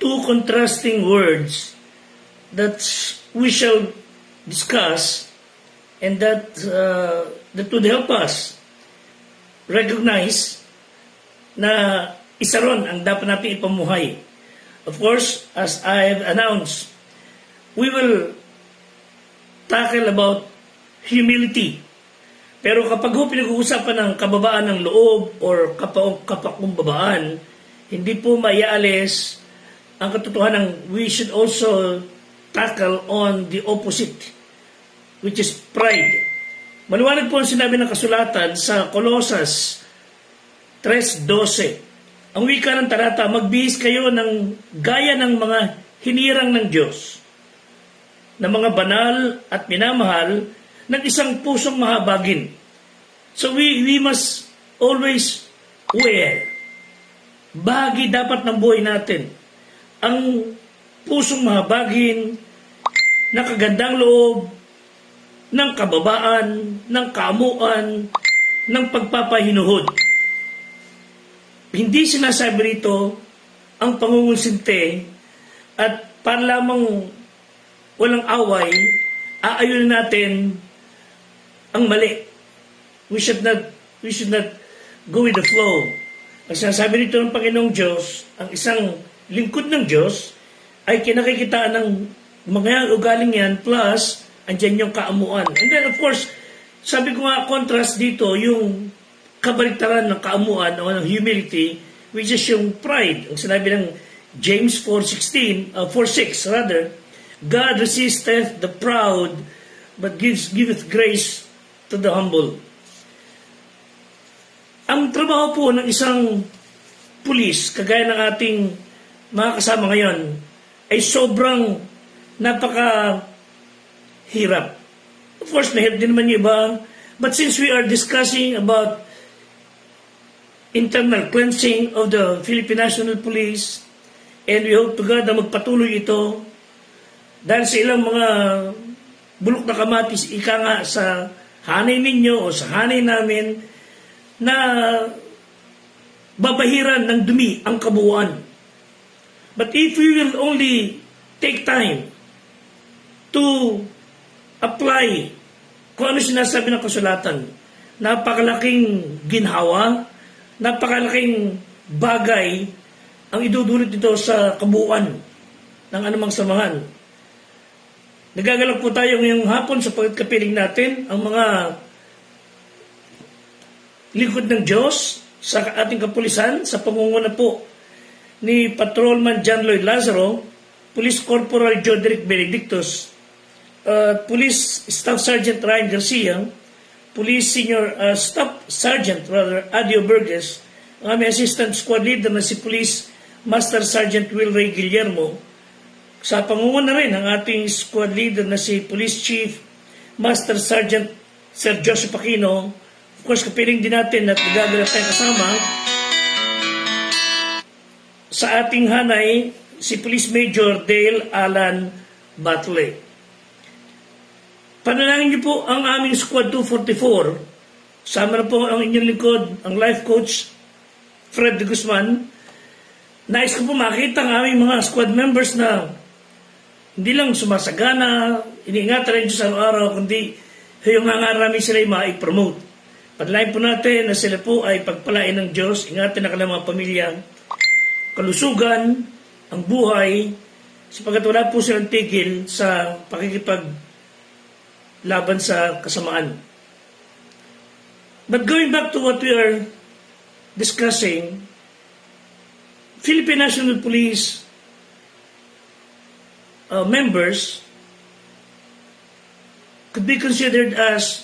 two contrasting words that we shall discuss, and that would help us recognize na isa ron ang dapat natin ipamuhay. Of course, as I have announced, we will tackle about humility. Pero kapag pinag-uusapan ng kababaan ng loob or kapakumbabaan, hindi po maialis ang katotohanan. We should also tackle on the opposite, which is pride. Maliwanag po ang sinabi ng kasulatan sa Colossians 3:12. Ang wika ng talata, magbihis kayo ng gaya ng mga hinirang ng Diyos, na mga banal at minamahal ng isang pusong mahabagin. So we must always wear. Bahagi dapat ng buhay natin ang pusong mahabagin, na kagandang loob, ng kababaan, ng kaamuan, ng pagpapahinuhod. Hindi sinasabi rito ang pangungusinte at para lamang walang away, aayunin natin ang mali. We should not go with the flow. Ang sinasabi rito ng Panginoong Diyos, ang isang lingkod ng Diyos ay kinakakitaan ng mga ugaling yan, plus andyan yung kaamuan. And then of course, sabi ko nga, contrast dito yung kabaliktaran ng kaamuan o ng humility, which is yung pride. Ang sinabi ng James 4:6 rather, God resisteth the proud, but giveth grace to the humble. Ang trabaho po ng isang pulis, kagaya ng ating mga kasama ngayon, ay sobrang napakahirap. Of course, nahirap din naman yung iba. But since we are discussing about internal cleansing of the Philippine National Police, and we hope to God na magpatuloy ito, dahil sa ilang mga bulok na kamatis, ika nga sa hanay ninyo o sa hanay namin, na babahiran ng dumi ang kabuuan. But if we will only take time to apply kung ano sinasabi ng kasulatan, napakalaking ginhawa, napakalaking bagay ang idudulot nito sa kabuuan ng anumang samahan. Nagagalak po tayo ngayong hapon sa pagkapiling natin ang mga lingkod ng Diyos sa ating kapulisan, sa pangunguna po ni Patrolman John Lloyd Lazaro, Police Corporal Joderick Benedictus, Police Staff Sergeant Ryan Garcia, Police Staff Sergeant Adio Burgess, ang aming Assistant Squad Leader na si Police Master Sergeant Will Ray Guillermo, sa pangunguna rin ang ating Squad Leader na si Police Chief Master Sergeant Sir Joseph Aquino. Of course, kapiling din natin at nagagalap tayong kasama sa ating hanay si Police Major Dale Alan Batley. Panalangin niyo po ang aming Squad 244. Sama na po ang inyong lingkod, ang life coach Fred de Guzman. Nais ko po makita ang aming mga squad members na hindi lang sumasagana, iniingatan rin Diyos araw-araw, kundi yung hangarami sila ay ma-promote. Panalangin po natin na sila po ay pagpalain ng Diyos, ingatan na kanilang mga pamilya, kalusugan, ang buhay, sapagkat wala po silang tigil sa pakikipaglaban sa kasamaan. But going back to what we are discussing, Philippine National Police members could be considered as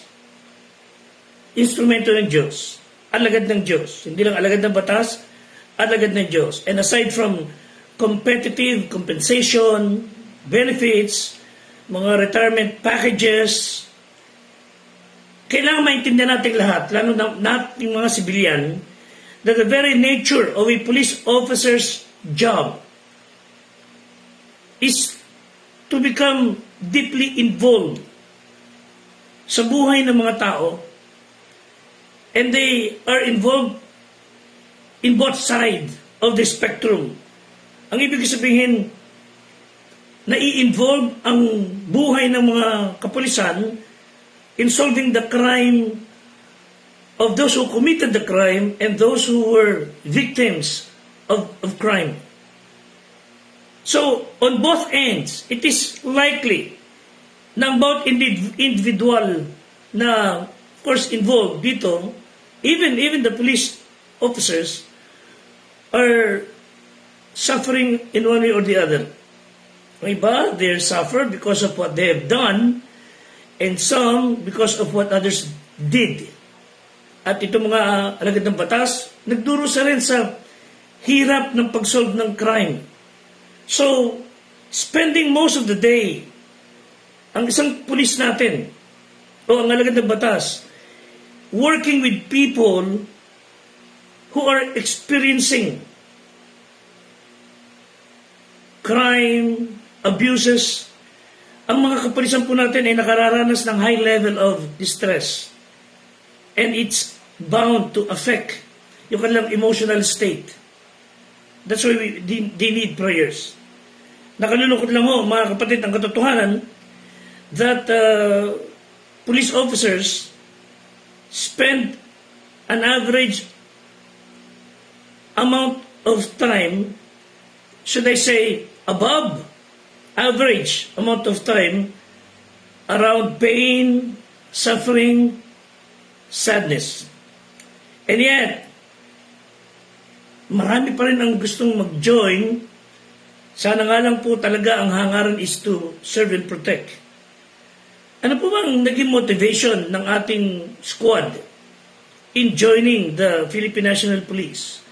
instrumento ng Diyos, alagad ng Diyos. Hindi lang alagad ng batas, alagad ng Diyos. And aside from competitive compensation, benefits, mga retirement packages, kailangan maintindihan natin lahat, lalo na nating mga sibilyan, that the very nature of a police officer's job is to become deeply involved sa buhay ng mga tao, and they are involved in both sides of the spectrum. Ang ibig sabihin, nai-involve ang buhay ng mga kapulisan in solving the crime of those who committed the crime and those who were victims of crime. So, on both ends, it is likely na about individual na, of course, involved dito, even the police officers are suffering in one way or the other. May iba, they suffer because of what they have done, and some because of what others did. At itong mga alagad ng batas, nagdurusa rin sa hirap ng pag-solve ng crime. So, spending most of the day, ang isang pulis natin, o ang alagad ng batas, working with people who are experiencing crime, abuses. Ang mga kapulisan po natin ay nakararanas ng high level of distress. And it's bound to affect yung kanilang emotional state. That's why they need prayers. Nakalulungkot lang ho, mga kapatid, ang katotohanan that police officers spend an average amount of time, should I say, above average amount of time around pain, suffering, sadness. And yet, marami pa rin ang gustong mag-join. Sana nga lang po talaga ang hangaran is to serve and protect. Ano po bang naging motivation ng ating squad in joining the Philippine National Police?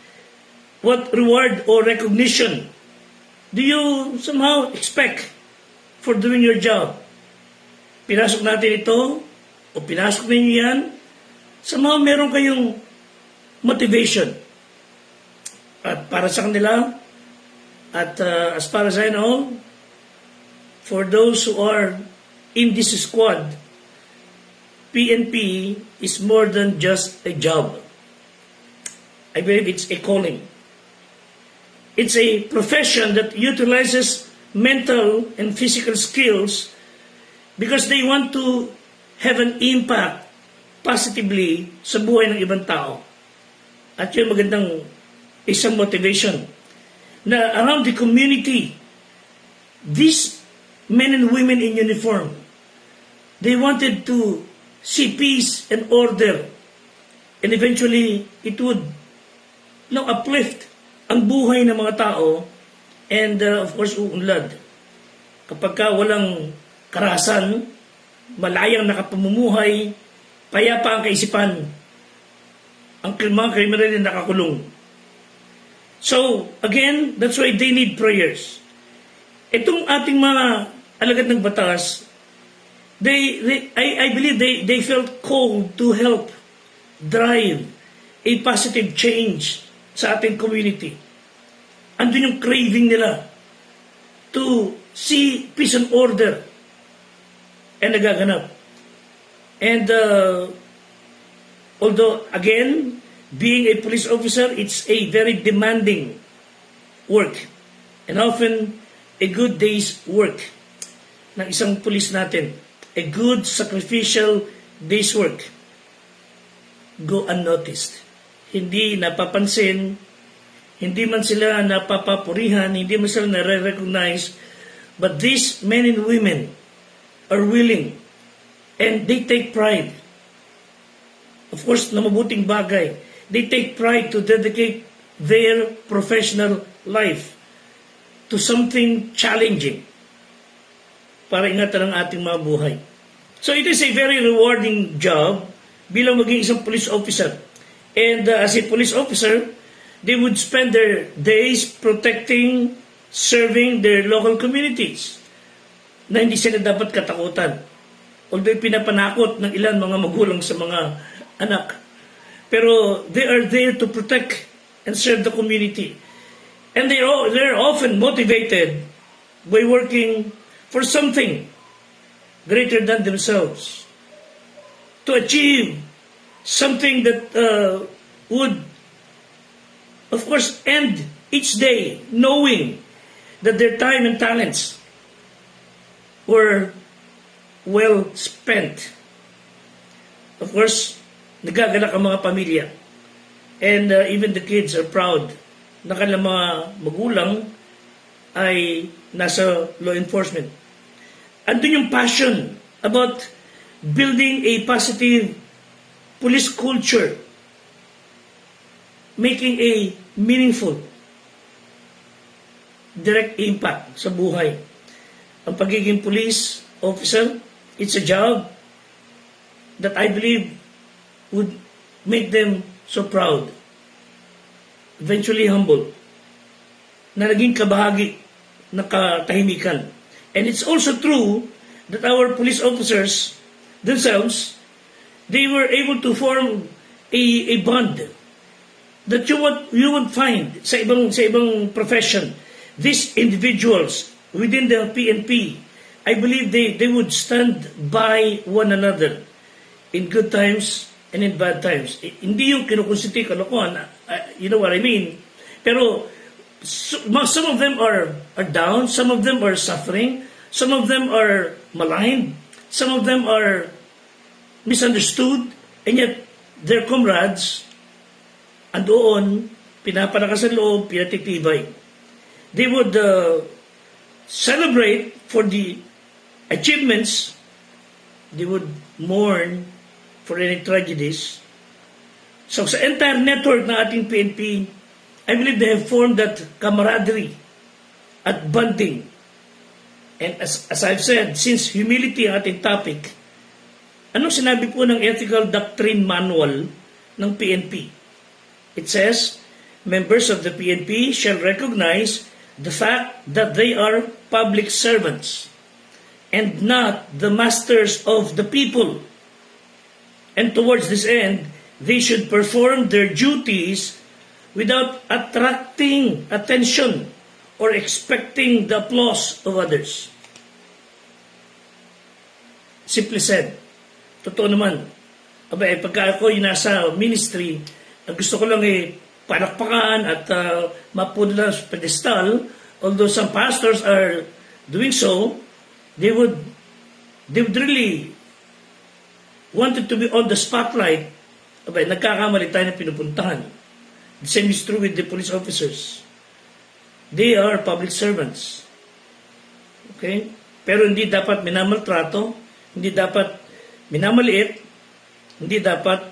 What reward or recognition do you somehow expect for doing your job? Pinasok natin ito, o pinasok ninyo yan, somehow meron kayong motivation. At para sa kanila, at as far as I know, for those who are in this squad, PNP is more than just a job. I believe it's a calling. It's a profession that utilizes mental and physical skills because they want to have an impact positively sa buhay ng ibang tao. At yun magandang isang motivation na around the community, these men and women in uniform, they wanted to see peace and order, and eventually it would uplift ang buhay ng mga tao and of course uunlad. Kapag ka walang karahasan, malayang nakapamumuhay, payapa ang kaisipan, ang mga kriminal na nakakulong. So, again, that's why they need prayers. Itong ating mga alagad ng batas, I believe they felt called to help drive a positive change sa ating community. Andun yung craving nila to see peace and order and nagaganap. And although, again, being a police officer, it's a very demanding work. And often, a good day's work ng isang police natin. A good sacrificial day's work go unnoticed. Hindi napapansin, hindi man sila napapapurihan, hindi man sila nare-recognize, but these men and women are willing and they take pride. Of course, na mabuting bagay. They take pride to dedicate their professional life to something challenging para ingatan ang ating mga buhay. So it is a very rewarding job bilang maging isang police officer. And as a police officer, they would spend their days protecting, serving their local communities na hindi sila dapat katakutan. Although pinapanakot ng ilan mga magulang sa mga anak. Pero they are there to protect and serve the community. And they're often motivated by working for something greater than themselves. To achieve something that would, of course, end each day knowing that their time and talents were well spent. Of course, nagagalak ang mga pamilya. And even the kids are proud na kanilang mga magulang ay nasa law enforcement. Andun yung passion about building a positive police culture, making a meaningful, direct impact sa buhay. Ang pagiging police officer, it's a job that I believe would make them so proud, eventually humble, na naging kabahagi ng katahimikan. And it's also true that our police officers themselves, they were able to form a bond that you would find sa ibang profession. These individuals within the PNP, I believe they would stand by one another in good times and in bad times. Hindi yung kinukonsinti kalokohan, you know what I mean? Pero some of them are down, some of them are suffering, some of them are maligned, some of them are misunderstood, and yet their comrades andoon, pinapalakas sa loob, pinatitibay. They would celebrate for the achievements, they would mourn for any tragedies. So sa entire network ng ating PNP, I believe they have formed that camaraderie at bonding. And as I've said, since humility ang ating topic, anong sinabi po ng Ethical Doctrine Manual ng PNP? It says, members of the PNP shall recognize the fact that they are public servants and not the masters of the people. And towards this end, they should perform their duties without attracting attention or expecting the applause of others. Simply said, totoo naman, pagka ako yung nasa ministry, ang gusto ko lang palakpakan at mapudla sa pedestal, although some pastors are doing so, they would really wanted to be on the spotlight. Nagkakamali tayo na pinupuntahan. The same is true with the police officers. They are public servants. Okay? Pero hindi dapat minamaltrato, hindi dapat minamaliit, hindi dapat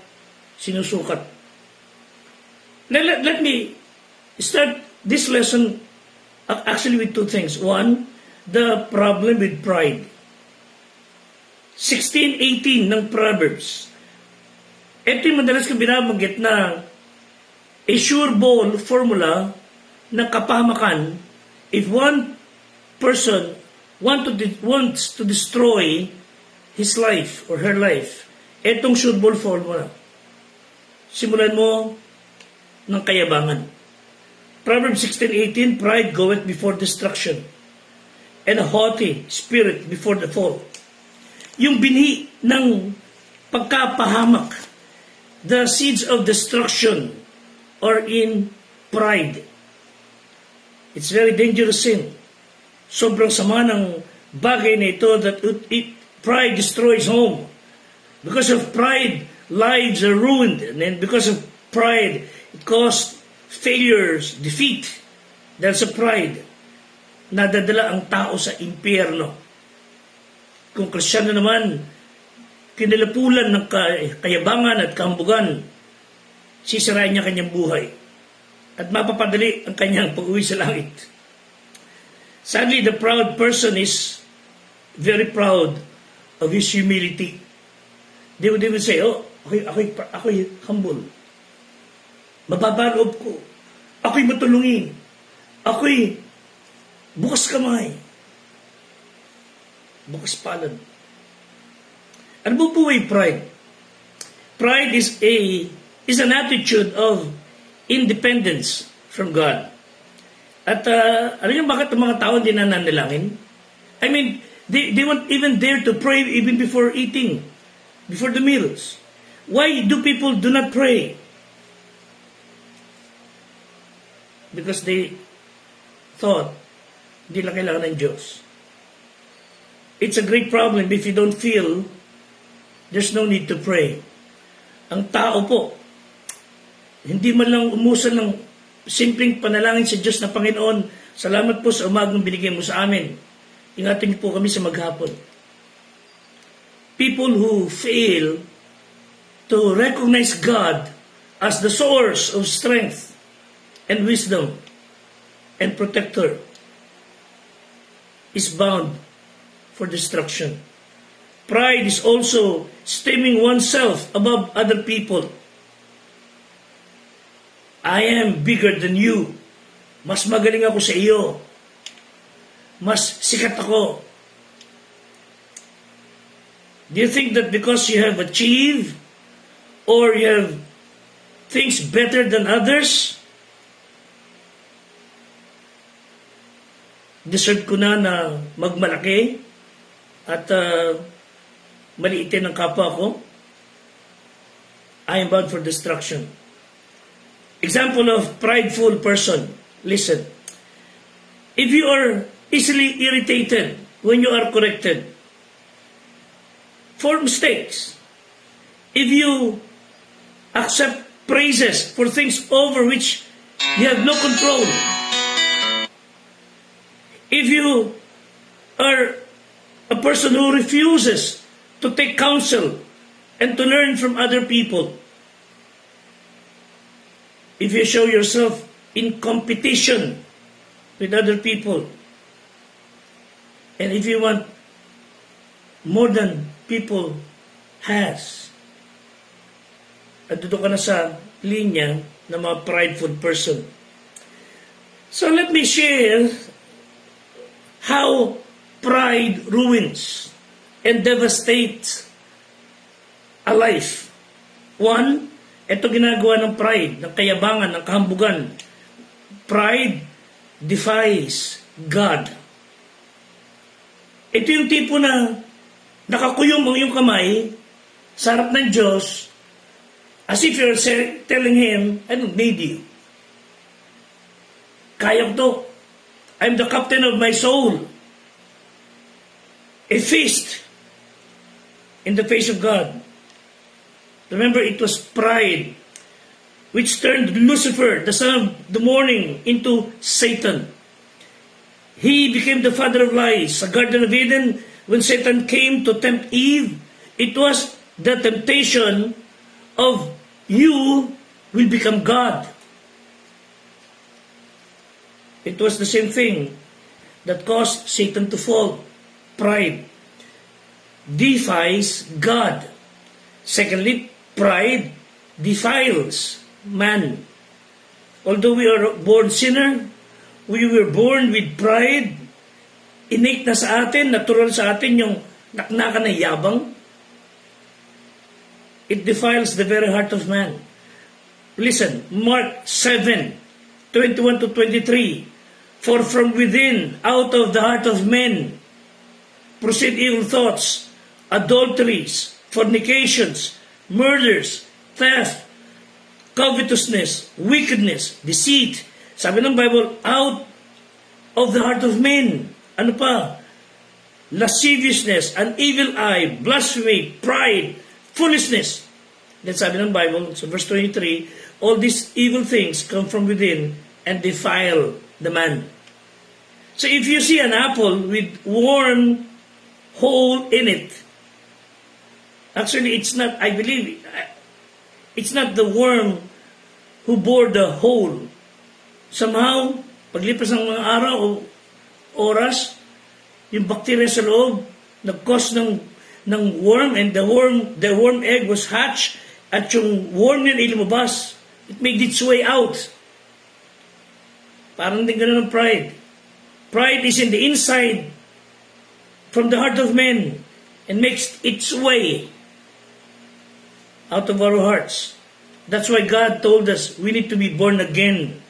sinusukat. Let me start this lesson actually with two things. One, the problem with pride. 16:18 ng Proverbs. Ito yung madalas ko binabanggit na a sure ball formula ng kapahamakan if one person wants to destroy his life or her life. Etong sure ball formula. Simulan mo ng kayabangan. Proverbs 16:18, pride goeth before destruction, and a haughty spirit before the fall. Yung binhi ng pagkapahamak, the seeds of destruction are in pride. It's very dangerous sin. Sobrang sama ng bagay na ito that pride destroys home. Because of pride, lives are ruined. And then because of pride, it caused failures, defeat. Dahil sa pride, nadadala ang tao sa impyerno. Kung Kristiyano naman, kinalapulan ng kayabangan at kahambugan, sisirain niya kanyang buhay at mapapadali ang kanyang pag-uwi sa langit. Sadly, the proud person is very proud of his humility. They would say, ako'y humble. Mababaloob ko. Ako'y matulungin. Ako'y bukas kamay. Bukas palad. Ano po ay pride? Pride is an attitude of independence from God. At alam niyo bakit ang mga tao hindi nananalangin? I mean, they won't even dare to pray even before eating, before the meals. Why do people do not pray? Because they thought Hindi lang kailangan ng Diyos. It's a great problem if you don't feel there's no need to pray. Ang tao po, hindi man lang umusan ng simpleng panalangin sa Diyos na Panginoon, salamat po sa umagang binigay mo sa amin. Ingatan niyo po kami sa maghapon. People who fail to recognize God as the source of strength and wisdom and protector is bound for destruction. Pride is also esteeming oneself above other people. I am bigger than you. Mas magaling ako sa iyo. Mas sikat ako. Do you think that because you have achieved or you have things better than others, deserve ko na magmalaki at maliitin ang kapwa ko? I am bound for destruction. Example of prideful person. Listen. If you are easily irritated when you are corrected for mistakes, if you accept praises for things over which you have no control, if you are a person who refuses to take counsel and to learn from other people, if you show yourself in competition with other people, and if you want more than people has, at dito ka na sa linya ng mga prideful person. So let me share how pride ruins and devastates a life. One, ito ginagawa ng pride, ng kayabangan, ng kahambugan. Pride defies God. Ito yung tipo na nakakuyong ang iyong kamay sa harap ng Diyos as if you're telling Him, I don't need you. Kaya ko to. I'm the captain of my soul. A feast in the face of God. Remember, it was pride which turned Lucifer, the son of the morning, into Satan. He became the father of lies. Sa Garden of Eden, when Satan came to tempt Eve, it was the temptation of you will become God. It was the same thing that caused Satan to fall. Pride defies God. Secondly, pride defiles man. Although we are born sinner, we were born with pride. Innate na sa atin, natural sa atin yung naknakan na yabang. It defiles the very heart of man. Listen, Mark 7:21 to 23. For from within, out of the heart of men, proceed evil thoughts, adulteries, fornications, murders, theft, covetousness, wickedness, deceit. Sabi ng Bible, out of the heart of men. Ano pa? Lasciviousness, an evil eye, blasphemy, pride, foolishness. Then sabi ng Bible, so verse 23, all these evil things come from within and defile the man. So if you see an apple with worm hole in it, actually it's not, I believe, it's not the worm who bored the hole. Somehow, paglipas ng mga araw o oras, yung bacteria sa loob, nag-cause ng worm, and the worm egg was hatched, at yung worm yun ay lumabas. It made its way out. Parang din ganun ang pride. Pride is in the inside, from the heart of men, and makes its way out of our hearts. That's why God told us we need to be born again.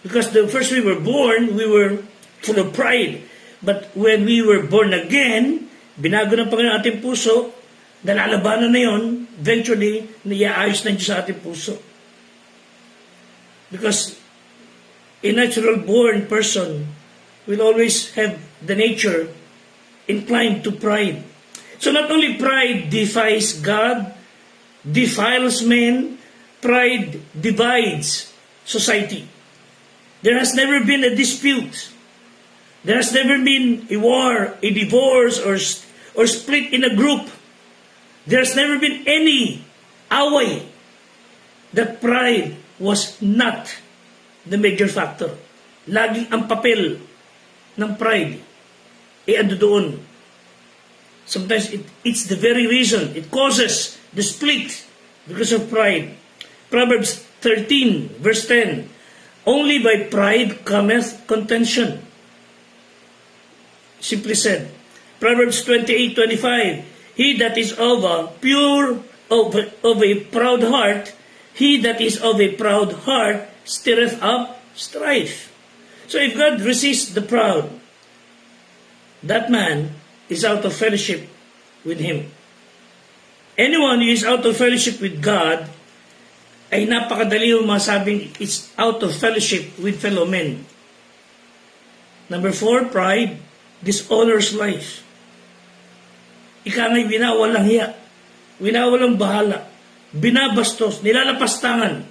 Because the first we were born, we were full of pride. But when we were born again, binago ng Panginoon ating puso, nalalabanan na yun, eventually, naiaayos na Diyos sa ating puso. Because a natural born person will always have the nature inclined to pride. So not only pride defies God, defiles men, pride divides society. There has never been a dispute. There has never been a war, a divorce, or split in a group. There has never been any away that pride was not the major factor. Laging ang papel ng pride ando doon. Sometimes it's the very reason. It causes the split because of pride. Proverbs 13, verse 10. Only by pride cometh contention. Simply said. Proverbs 28:25. He that is of a proud heart, he that is of a proud heart stirreth up strife. So if God resists the proud, that man is out of fellowship with Him. Anyone who is out of fellowship with God ay napakadali yung masabing it's out of fellowship with fellow men. Number 4, pride dishonors life. Ika nga'y winawalang hiya, winawalang bahala, binabastos, nilalapastangan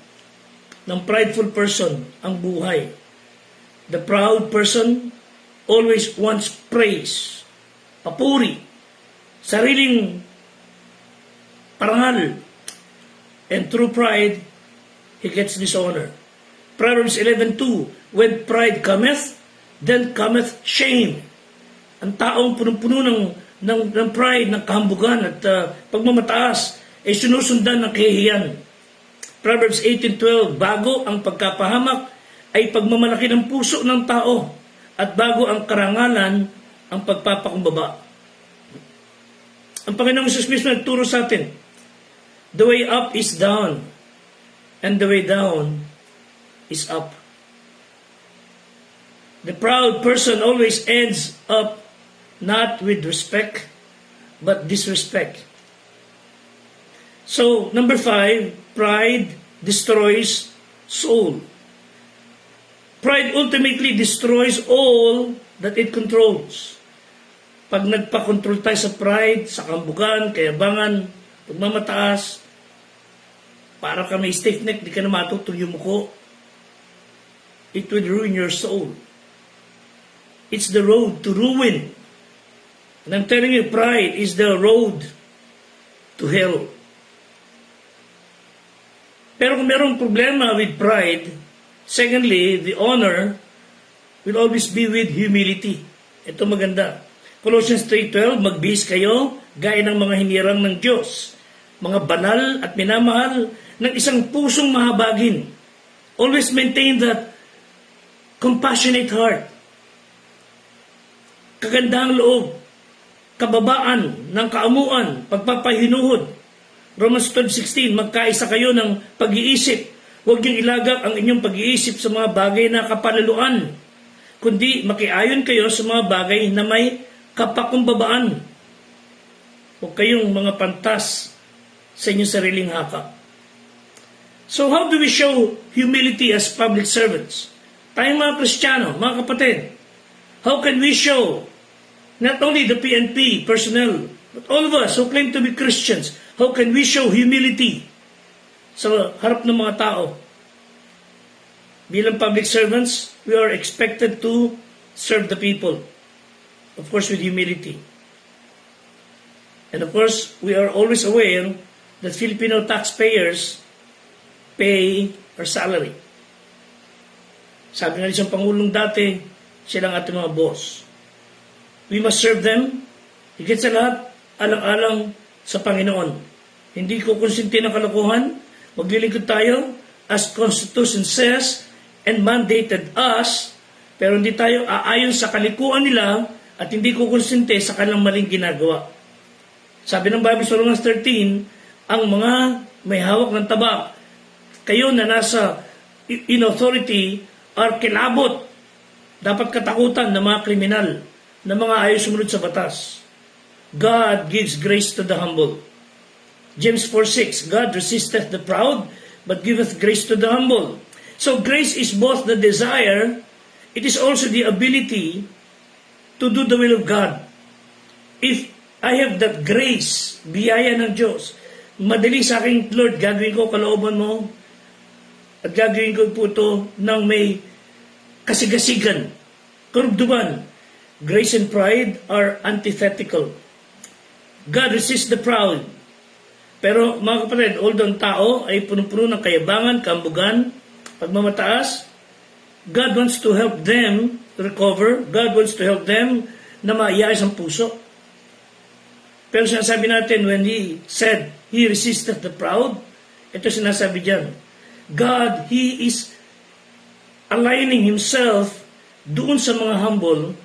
ng prideful person ang buhay. The proud person always wants praise, papuri, sariling parangal, and through pride, he gets dishonor. Proverbs 11:2, when pride cometh, then cometh shame. Ang taong punong-puno ng pride, ng kahambugan at pagmamataas ay sinusundan ng kahihiyan. Proverbs 18:12, bago ang pagkapahamak ay pagmamalaki ng puso ng tao at bago ang karangalan ang pagpapakumbaba. Ang Panginoong Hesus mismo nagturo sa atin, the way up is down and the way down is up. The proud person always ends up not with respect, but disrespect. So, number 5, pride destroys soul. Pride ultimately destroys all that it controls. Pag nagpa-control tayo sa pride, sa kambugan, kayabangan, pagmamataas, para ka may stiff neck, di ka na matutol yung muko, it will ruin your soul. It's the road to ruin. And I'm telling you, pride is the road to hell. Pero kung mayroong problema with pride, secondly, the honor will always be with humility. Ito maganda. Colossians 3:12, magbihis kayo, gaya ng mga hinirang ng Diyos, mga banal at minamahal ng isang pusong mahabagin. Always maintain that compassionate heart. Kagandahang loob, kababaan ng kaamuan, pagpapahinuhod. Romans 12:16, magkaisa kayo ng pag-iisip. Huwag niyong ilagak ang inyong pag-iisip sa mga bagay na kapalaluan, kundi makiayon kayo sa mga bagay na may kapakumbabaan. Huwag kayong mga pantas sa inyong sariling haka. So how do we show humility as public servants? Tayong mga Kristiyano, mga kapatid, how can we show not only the PNP personnel, but all of us who claim to be Christians, how can we show humility sa harap ng mga tao? Bilang public servants, we are expected to serve the people, of course with humility. And of course, we are always aware that Filipino taxpayers pay our salary. Sabi nga isang Pangulong dati, silang ating mga boss. We must serve them, higit sa lahat, alang-alang sa Panginoon. Hindi ko konsinti ng kalokohan, maglilingkod tayo as Constitution says and mandated us, pero hindi tayo aayon sa kalikuan nila at hindi ko konsinti sa kanilang maling ginagawa. Sabi ng Bible sa Romans 13, ang mga may hawak ng tabak, kayo na nasa in authority are kilabot, dapat katakutan ng mga kriminal, na mga ayaw sumunod sa batas. God gives grace to the humble. James 4:6, God resisteth the proud, but giveth grace to the humble. So grace is both the desire it is also the ability to do the will of God. If I have that grace, biyaya ng Diyos, madali sa akin, Lord, gagawin ko kalooban mo, at gagawin ko po ito ng may kasigasigan, karugduman. Grace and pride are antithetical. God resists the proud. Pero mga kapatid, although ang tao ay puno-puno ng kayabangan, kambugan, pagmamataas, God wants to help them recover. God wants to help them na maayos ang puso. Pero sinasabi natin, when He said, He resisted the proud, ito sinasabi dyan, God, He is aligning Himself doon sa mga humble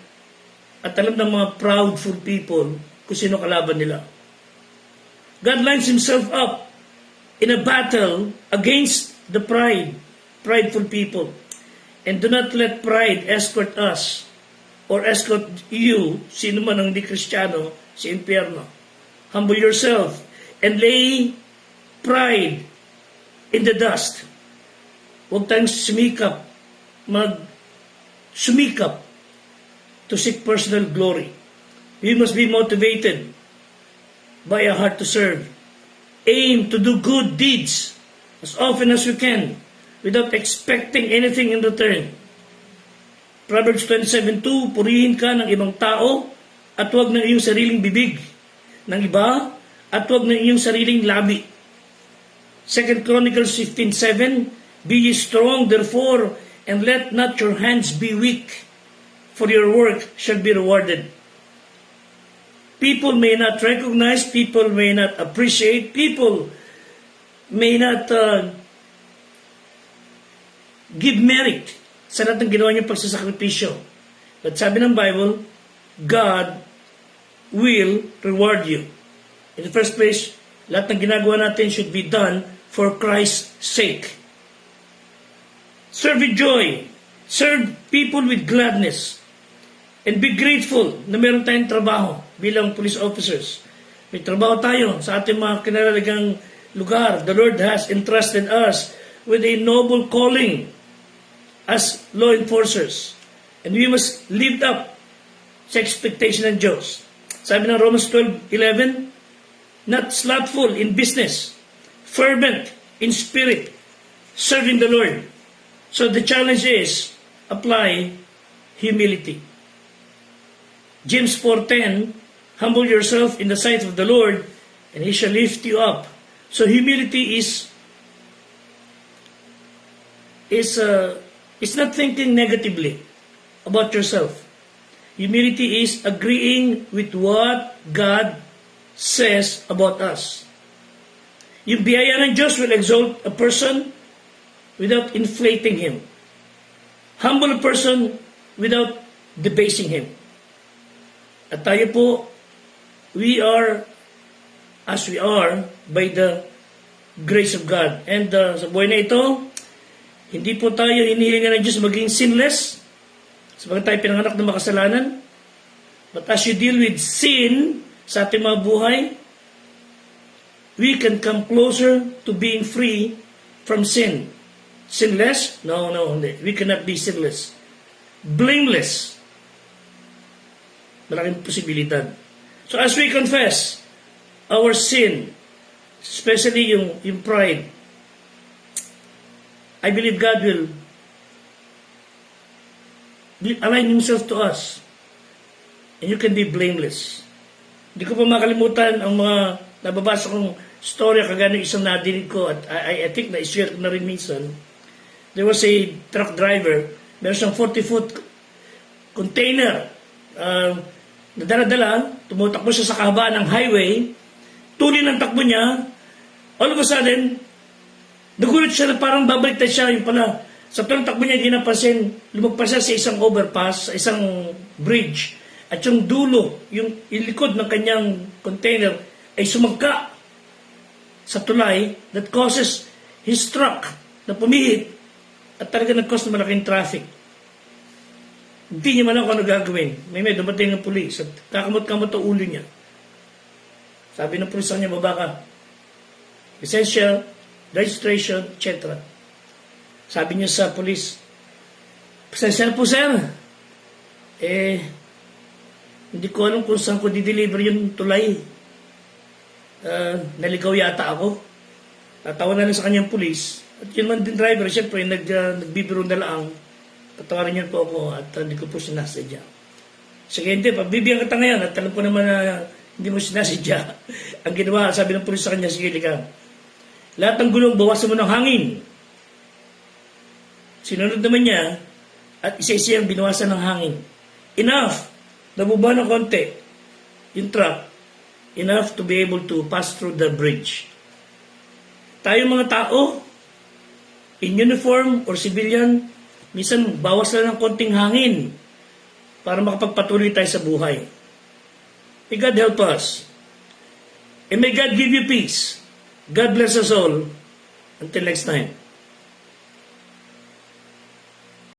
at alam ng mga proudful people kung sino kalaban nila. God lines Himself up in a battle against the prideful people. And do not let pride escort us or escort you, sino man ang di Kristiyano, sa impyerno. Humble yourself and lay pride in the dust. Huwag tayong sumikap to seek personal glory. We must be motivated by a heart to serve. Aim to do good deeds as often as we can without expecting anything in return. Proverbs 27:2, purihin ka ng ibang tao at huwag ng iyong sariling bibig ng iba at huwag ng iyong sariling labi. 2 Chronicles 15:7, be ye strong therefore and let not your hands be weak, for your work shall be rewarded. People may not recognize, people may not appreciate, people may not give merit sa lahat ng ginawa niyong pagsasakripisyo. But sabi ng Bible, God will reward you. In the first place, lahat ng ginagawa natin should be done for Christ's sake. Serve with joy. Serve people with gladness. And be grateful na meron tayong trabaho bilang police officers. May trabaho tayo sa ating mga kinalalagang lugar. The Lord has entrusted us with a noble calling as law enforcers. And we must live up sa expectation ng Diyos. Sabi ng Romans 12:11, not slothful in business, fervent in spirit, serving the Lord. So the challenge is, apply humility. James 4:10, humble yourself in the sight of the Lord, and He shall lift you up. So humility is not thinking negatively about yourself. Humility is agreeing with what God says about us. Yung biyaya ng Diyos will exalt a person without inflating him. Humble a person without debasing him. At tayo po, we are as we are by the grace of God. And sa buhay na ito, hindi po tayo hinihilingan ng Diyos maging sinless, sabagat tayo pinanganak ng makasalanan. But as you deal with sin sa ating mga buhay, we can come closer to being free from sin. Sinless? No, hindi. We cannot be sinless. Blameless. Malaking posibilidad. So as we confess our sin, especially yung pride, I believe God will align Himself to us. And you can be blameless. Hindi ko pa makalimutan ang mga nababasa kong storya kagaya ng isang nadinig ko at I think na-share ko na rin minsan. There was a truck driver, meron siyang 40-foot container na dala-dala, tumutakbo siya sa kahabaan ng highway, tuloy ng takbo niya, all of a sudden, nagulat siya na parang babaliktad siya, yung pala, sa tuloy takbo niya, ginapansin, lumagpas siya sa isang overpass, sa isang bridge, at yung dulo, yung likod ng kanyang container, ay sumagka sa tulay that causes his truck na pumihit at talaga nag-cause na malaking traffic. Hindi niya man ako ano gagawin. May dumating ng pulis at kakamot-kamot ang ulo niya. Sabi ng pulis sa kanya, baba ka. Lisensya, registration, etc. Sabi niya sa pulis, Pasensya na po, sir. Hindi ko alam kung saan ko di-deliver yung tulay. Naligaw yata ako. Natawa na lang sa kanyang pulis. At yun man din driver, siyempre, nagbibiro na lang. Patawarin niyan po ako at hindi ko po sinasadya. Sige, hindi, pagbibigyan kita ngayon at alam ko naman na hindi mo sinasadya. Ang ginawa, sabi ng pulis sa kanya, sige, lika. Lahat ng gulong, bawasan mo ng hangin. Sinunod naman niya at isa-isa yung binawasan ng hangin. Enough! Nabuba ng konti yung truck. Enough to be able to pass through the bridge. Tayo mga tao, in uniform or civilian, minsan bawas lang ng konting hangin para makapagpatuloy tayo sa buhay. May God help us. And may God give you peace. God bless us all. Until next time.